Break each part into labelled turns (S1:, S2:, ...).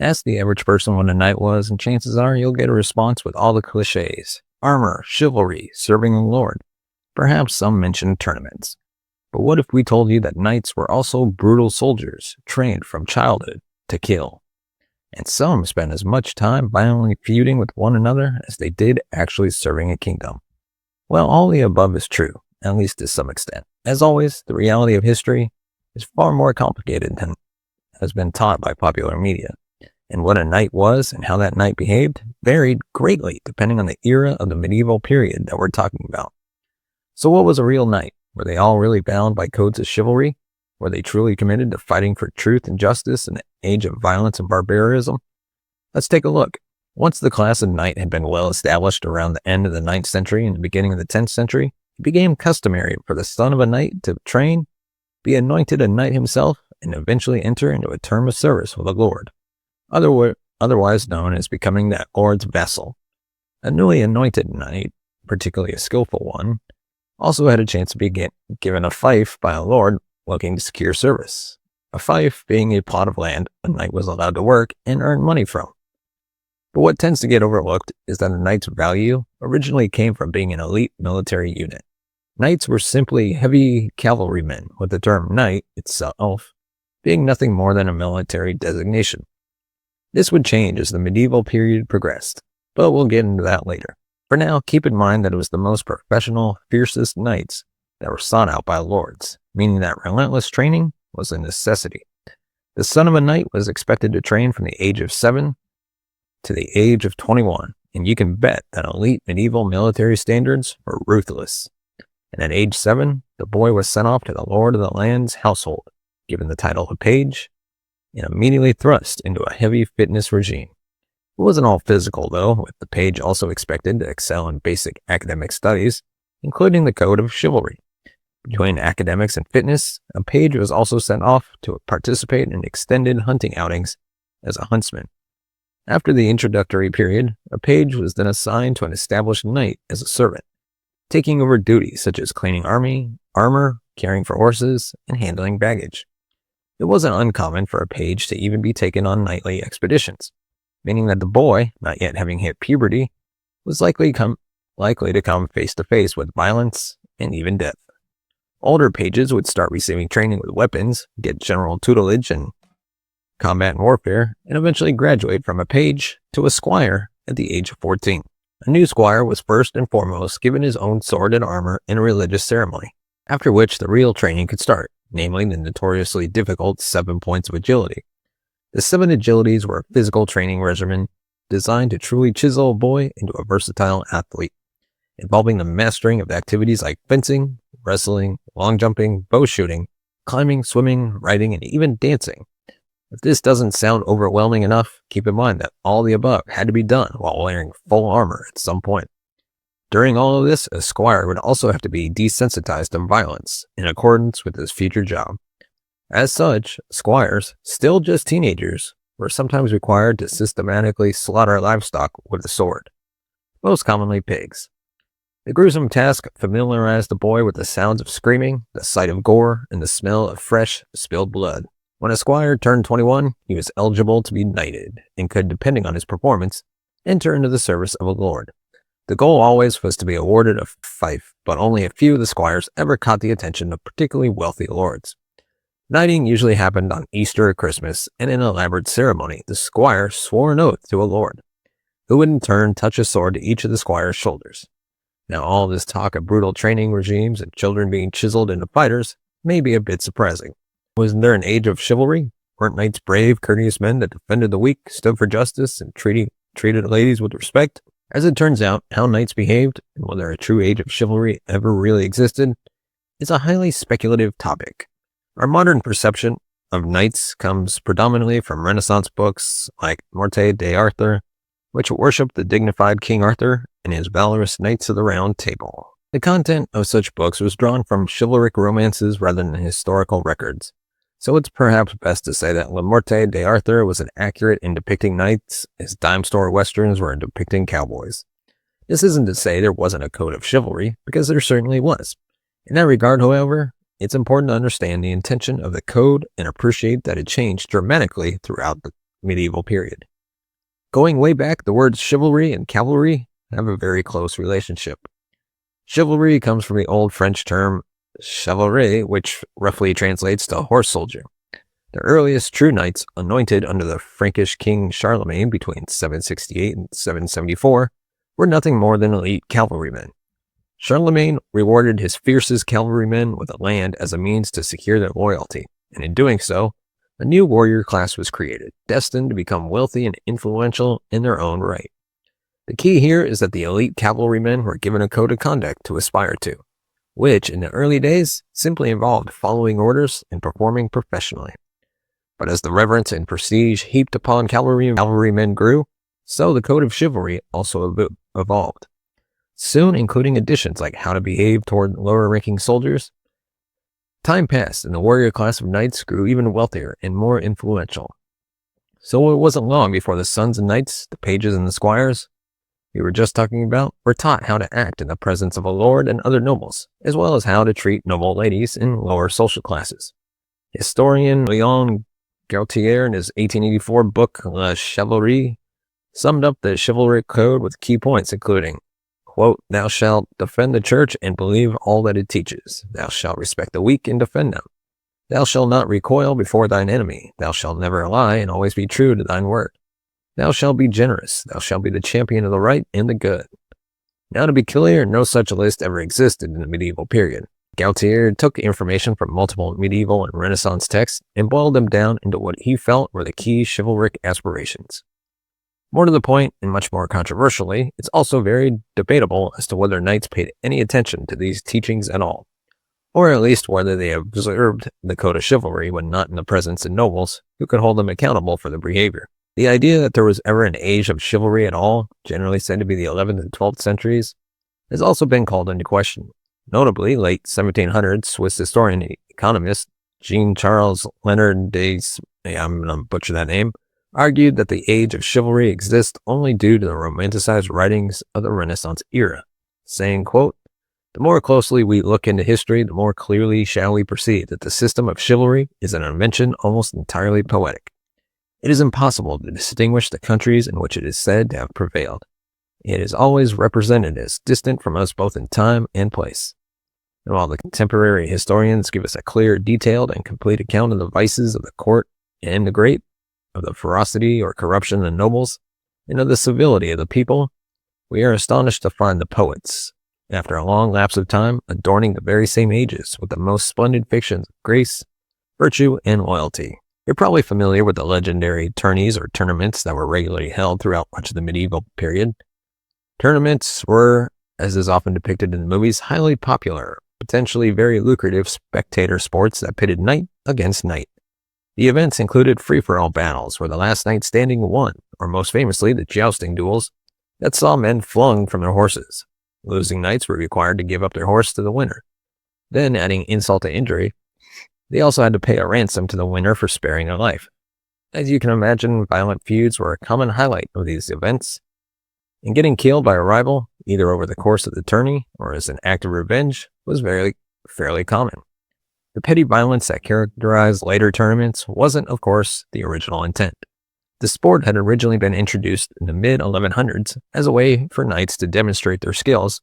S1: Ask the average person what a knight was, and chances are you'll get a response with all the cliches: armor, chivalry, serving the Lord, perhaps some mention tournaments. But what if we told you that knights were also brutal soldiers, trained from childhood to kill? And some spent as much time violently feuding with one another as they did actually serving a kingdom. Well, all the above is true, at least to some extent. As always, the reality of history is far more complicated than has been taught by popular media. And what a knight was and how that knight behaved varied greatly depending on the era of the medieval period that we're talking about. So what was a real knight? Were they all really bound by codes of chivalry? Were they truly committed to fighting for truth and justice in the age of violence and barbarism? Let's take a look. Once the class of knight had been well established around the end of the 9th century and the beginning of the 10th century, it became customary for the son of a knight to train, be anointed a knight himself, and eventually enter into a term of service with a lord, otherwise known as becoming that lord's vassal. A newly anointed knight, particularly a skillful one, also had a chance to be given a fief by a lord looking to secure service. A fief being a plot of land a knight was allowed to work and earn money from. But what tends to get overlooked is that a knight's value originally came from being an elite military unit. Knights were simply heavy cavalrymen, with the term knight itself being nothing more than a military designation. This would change as the medieval period progressed, but we'll get into that later. For now, keep in mind that it was the most professional, fiercest knights that were sought out by lords, meaning that relentless training was a necessity. The son of a knight was expected to train from the age of 7 to the age of 21, and you can bet that elite medieval military standards were ruthless. And at age 7, the boy was sent off to the lord of the land's household, given the title of page, and immediately thrust into a heavy fitness regime. It wasn't all physical, though, with the page also expected to excel in basic academic studies, including the code of chivalry. Between academics and fitness, a page was also sent off to participate in extended hunting outings as a huntsman. After the introductory period, a page was then assigned to an established knight as a servant, taking over duties such as cleaning armor, caring for horses, and handling baggage. It wasn't uncommon for a page to even be taken on knightly expeditions, meaning that the boy, not yet having hit puberty, was likely to come face to face with violence and even death. Older pages would start receiving training with weapons, get general tutelage in combat and warfare, and eventually graduate from a page to a squire at the age of 14. A new squire was first and foremost given his own sword and armor in a religious ceremony, after which the real training could start, namely the notoriously difficult 7 points of agility. The 7 agilities were a physical training regimen designed to truly chisel a boy into a versatile athlete, involving the mastering of activities like fencing, wrestling, long jumping, bow shooting, climbing, swimming, riding, and even dancing. If this doesn't sound overwhelming enough, keep in mind that all the above had to be done while wearing full armor at some point. During all of this, a squire would also have to be desensitized to violence in accordance with his future job. As such, squires, still just teenagers, were sometimes required to systematically slaughter livestock with a sword, most commonly pigs. The gruesome task familiarized the boy with the sounds of screaming, the sight of gore, and the smell of fresh, spilled blood. When a squire turned 21, he was eligible to be knighted, and could, depending on his performance, enter into the service of a lord. The goal always was to be awarded a fief, but only a few of the squires ever caught the attention of particularly wealthy lords. Knighting usually happened on Easter or Christmas, and in an elaborate ceremony, the squire swore an oath to a lord, who would in turn touch a sword to each of the squire's shoulders. Now, all this talk of brutal training regimes and children being chiseled into fighters may be a bit surprising. Wasn't there an age of chivalry? Weren't knights brave, courteous men that defended the weak, stood for justice, and treated ladies with respect? As it turns out, how knights behaved, and whether a true age of chivalry ever really existed, is a highly speculative topic. Our modern perception of knights comes predominantly from Renaissance books like Morte d'Arthur, which worship the dignified King Arthur and his valorous Knights of the Round Table. The content of such books was drawn from chivalric romances rather than historical records, so it's perhaps best to say that La Morte d'Arthur was accurate in depicting knights as dime store westerns were in depicting cowboys. This isn't to say there wasn't a code of chivalry, because there certainly was. In that regard, however, it's important to understand the intention of the code and appreciate that it changed dramatically throughout medieval period. Going way back, the words chivalry and cavalry have a very close relationship. Chivalry comes from the old French term chevalier, which roughly translates to horse soldier. The earliest true knights anointed under the Frankish king Charlemagne between 768 and 774 were nothing more than elite cavalrymen. Charlemagne rewarded his fiercest cavalrymen with land as a means to secure their loyalty, and in doing so, a new warrior class was created, destined to become wealthy and influential in their own right. The key here is that the elite cavalrymen were given a code of conduct to aspire to, which in the early days simply involved following orders and performing professionally. But as the reverence and prestige heaped upon cavalrymen grew, so the code of chivalry also evolved, soon including additions like how to behave toward lower-ranking soldiers. Time passed, and the warrior class of knights grew even wealthier and more influential. So it wasn't long before the sons of knights, the pages and the squires we were just talking about, were taught how to act in the presence of a lord and other nobles, as well as how to treat noble ladies in lower social classes. Historian Leon Gautier, in his 1884 book La Chevalerie, summed up the chivalric code with key points including, quote, "Thou shalt defend the church and believe all that it teaches. Thou shalt respect the weak and defend them. Thou shalt not recoil before thine enemy. Thou shalt never lie and always be true to thine word. Thou shalt be generous. Thou shalt be the champion of the right and the good." Now, to be clear, no such list ever existed in the medieval period. Gautier took information from multiple medieval and Renaissance texts and boiled them down into what he felt were the key chivalric aspirations. More to the point, and much more controversially, it's also very debatable as to whether knights paid any attention to these teachings at all, or at least whether they observed the code of chivalry when not in the presence of nobles who could hold them accountable for their behavior. The idea that there was ever an age of chivalry at all, generally said to be the 11th and 12th centuries, has also been called into question. Notably, late 1700s Swiss historian and economist Jean-Charles Leonard I'm going to butcher that name, argued that the age of chivalry exists only due to the romanticized writings of the Renaissance era, saying, quote, "The more closely we look into history, the more clearly shall we perceive that the system of chivalry is an invention almost entirely poetic. It is impossible to distinguish the countries in which it is said to have prevailed. It is always represented as distant from us both in time and place. And while the contemporary historians give us a clear, detailed, and complete account of the vices of the court and the great, of the ferocity or corruption of the nobles, and of the civility of the people, we are astonished to find the poets, after a long lapse of time, adorning the very same ages with the most splendid fictions of grace, virtue, and loyalty." You're probably familiar with the legendary tourneys or tournaments that were regularly held throughout much of the medieval period. Tournaments were, as is often depicted in the movies, highly popular, potentially very lucrative spectator sports that pitted knight against knight. The events included free-for-all battles where the last knight standing won, or most famously, the jousting duels that saw men flung from their horses. Losing knights were required to give up their horse to the winner. Then, adding insult to injury, they also had to pay a ransom to the winner for sparing their life. As you can imagine, violent feuds were a common highlight of these events, and getting killed by a rival, either over the course of the tourney or as an act of revenge, was fairly common. The petty violence that characterized later tournaments wasn't, of course, the original intent. The sport had originally been introduced in the mid-1100s as a way for knights to demonstrate their skills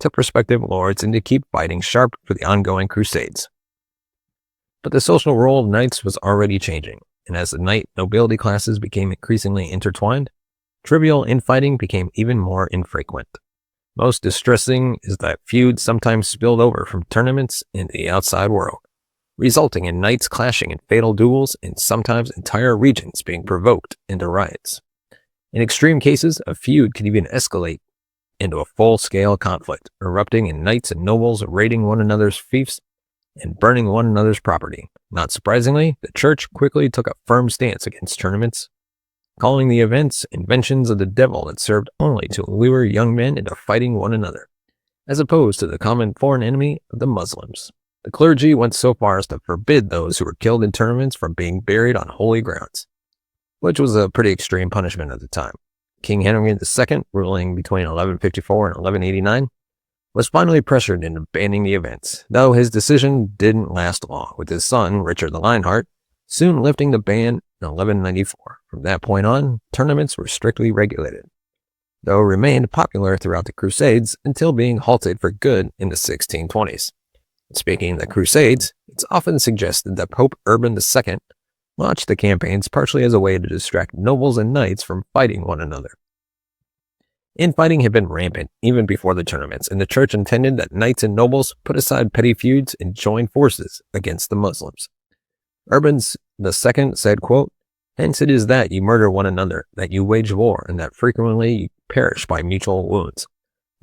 S1: to prospective lords and to keep fighting sharp for the ongoing Crusades. But the social role of knights was already changing, and as the knight nobility classes became increasingly intertwined, trivial infighting became even more infrequent. Most distressing is that feuds sometimes spilled over from tournaments into the outside world, resulting in knights clashing in fatal duels and sometimes entire regions being provoked into riots. In extreme cases, a feud could even escalate into a full-scale conflict, erupting in knights and nobles raiding one another's fiefs and burning one another's property. Not surprisingly, the church quickly took a firm stance against tournaments, calling the events inventions of the devil that served only to lure young men into fighting one another, as opposed to the common foreign enemy of the Muslims. The clergy went so far as to forbid those who were killed in tournaments from being buried on holy grounds, which was a pretty extreme punishment at the time. King Henry II, ruling between 1154 and 1189, was finally pressured into banning the events, though his decision didn't last long, with his son, Richard the Lionheart, soon lifting the ban in 1194. From that point on, tournaments were strictly regulated, though remained popular throughout the Crusades until being halted for good in the 1620s. Speaking of the Crusades, it's often suggested that Pope Urban II launched the campaigns partially as a way to distract nobles and knights from fighting one another. Infighting had been rampant even before the tournaments, and the church intended that knights and nobles put aside petty feuds and join forces against the Muslims. Urban II said, quote, "Hence it is that you murder one another, that you wage war, and that frequently you perish by mutual wounds.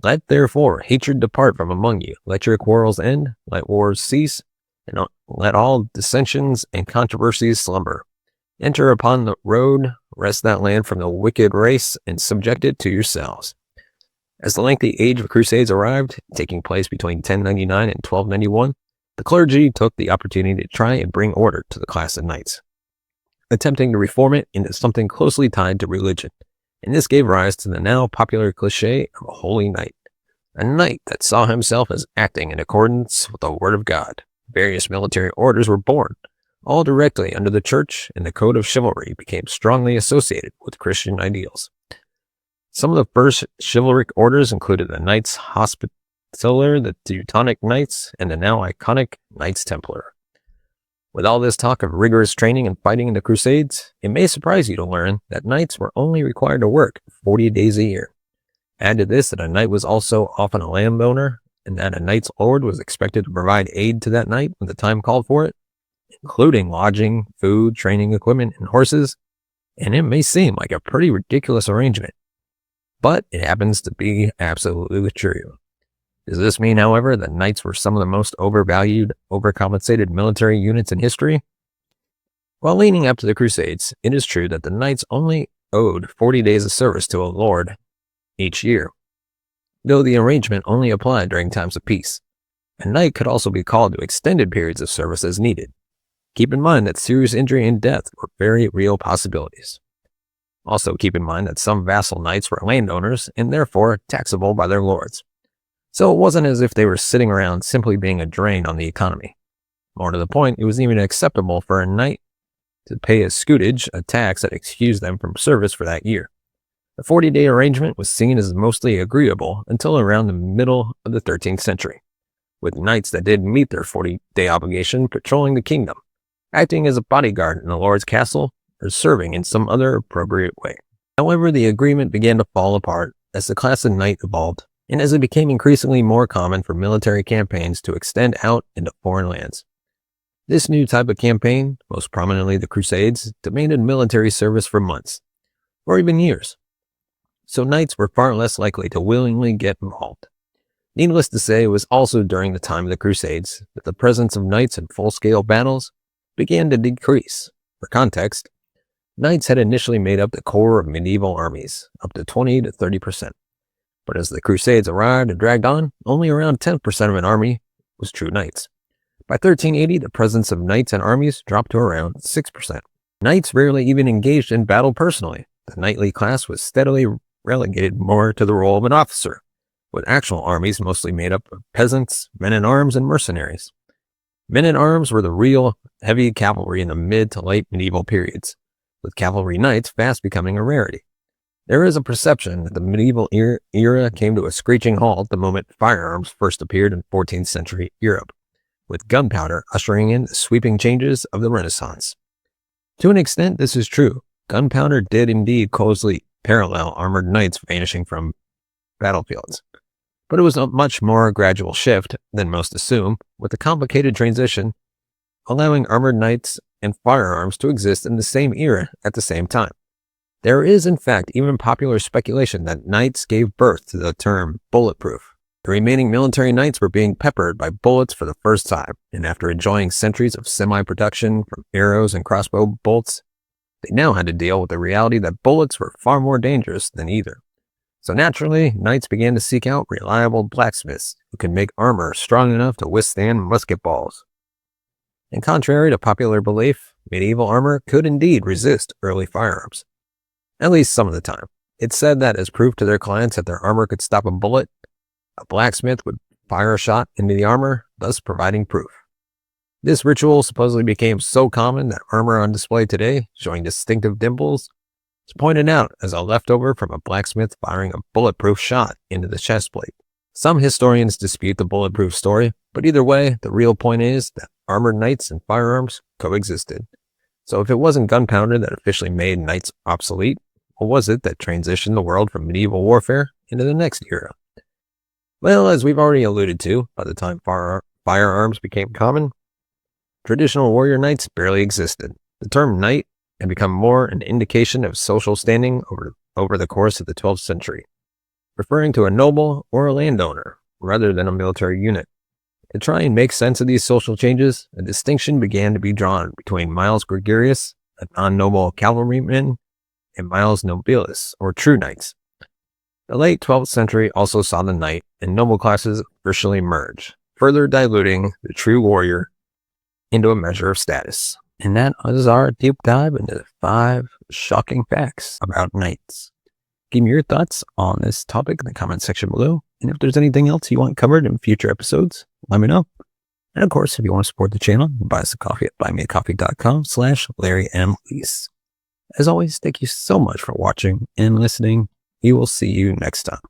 S1: Let therefore hatred depart from among you, let your quarrels end, let wars cease, and let all dissensions and controversies slumber. Enter upon the road, wrest that land from the wicked race, and subject it to yourselves." As the lengthy age of Crusades arrived, taking place between 1099 and 1291, the clergy took the opportunity to try and bring order to the class of knights, attempting to reform it into something closely tied to religion, and this gave rise to the now popular cliché of a holy knight, a knight that saw himself as acting in accordance with the Word of God. Various military orders were born, all directly under the church, and the code of chivalry became strongly associated with Christian ideals. Some of the first chivalric orders included the Knights Hospitaller, the Teutonic Knights, and the now iconic Knights Templar. With all this talk of rigorous training and fighting in the Crusades, it may surprise you to learn that knights were only required to work 40 days a year. Add to this that a knight was also often a landowner, and that a knight's lord was expected to provide aid to that knight when the time called for it, including lodging, food, training equipment, and horses, and it may seem like a pretty ridiculous arrangement, but it happens to be absolutely true. Does this mean, however, that knights were some of the most overvalued, overcompensated military units in history? While leading up to the Crusades, it is true that the knights only owed 40 days of service to a lord each year, though the arrangement only applied during times of peace. A knight could also be called to extended periods of service as needed. Keep in mind that serious injury and death were very real possibilities. Also keep in mind that some vassal knights were landowners and therefore taxable by their lords. So it wasn't as if they were sitting around simply being a drain on the economy. More to the point, it was even acceptable for a knight to pay a scutage, a tax that excused them from service for that year. The 40-day arrangement was seen as mostly agreeable until around the middle of the 13th century, with knights that did meet their 40-day obligation patrolling the kingdom, acting as a bodyguard in the lord's castle, or serving in some other appropriate way. However, the agreement began to fall apart as the class of knight evolved, and as it became increasingly more common for military campaigns to extend out into foreign lands. This new type of campaign, most prominently the Crusades, demanded military service for months, or even years, so knights were far less likely to willingly get involved. Needless to say, it was also during the time of the Crusades that the presence of knights in full-scale battles began to decrease. For context, knights had initially made up the core of medieval armies, up to 20 to 30%. But as the Crusades arrived and dragged on, only around 10% of an army was true knights. By 1380, the presence of knights in armies dropped to around 6%. Knights rarely even engaged in battle personally. The knightly class was steadily relegated more to the role of an officer, with actual armies mostly made up of peasants, men-at-arms, and mercenaries. Men-at-arms were the real heavy cavalry in the mid to late medieval periods, with cavalry knights fast becoming a rarity. There is a perception that the medieval era came to a screeching halt the moment firearms first appeared in 14th century Europe, with gunpowder ushering in the sweeping changes of the Renaissance. To an extent, this is true. Gunpowder did indeed closely parallel armored knights vanishing from battlefields, but it was a much more gradual shift than most assume, with a complicated transition allowing armored knights and firearms to exist in the same era at the same time. There is, in fact, even popular speculation that knights gave birth to the term bulletproof. The remaining military knights were being peppered by bullets for the first time, and after enjoying centuries of semi-protection from arrows and crossbow bolts, they now had to deal with the reality that bullets were far more dangerous than either. So naturally, knights began to seek out reliable blacksmiths who could make armor strong enough to withstand musket balls. And contrary to popular belief, medieval armor could indeed resist early firearms, at least some of the time. It's said that as proof to their clients that their armor could stop a bullet, a blacksmith would fire a shot into the armor, thus providing proof. This ritual supposedly became so common that armor on display today, showing distinctive dimples, It's pointed out as a leftover from a blacksmith firing a bulletproof shot into the chest plate. Some historians dispute the bulletproof story, but either way, the real point is that armored knights and firearms coexisted. So if it wasn't gunpowder that officially made knights obsolete, what was it that transitioned the world from medieval warfare into the next era? Well, as we've already alluded to, by the time firearms became common, traditional warrior knights barely existed. The term knight had become more an indication of social standing over the course of the 12th century, referring to a noble or a landowner rather than a military unit. To try and make sense of these social changes, a distinction began to be drawn between Miles Gregarious, a non-noble cavalryman, and Miles Nobilis, or true knights. The late 12th century also saw the knight and noble classes officially merge, further diluting the true warrior into a measure of status. And that was our deep dive into the 5 shocking facts about knights. Give me your thoughts on this topic in the comment section below. And if there's anything else you want covered in future episodes, let me know. And of course, if you want to support the channel, buy us a coffee at buymeacoffee.com/LarryMLease. As always, thank you so much for watching and listening. We will see you next time.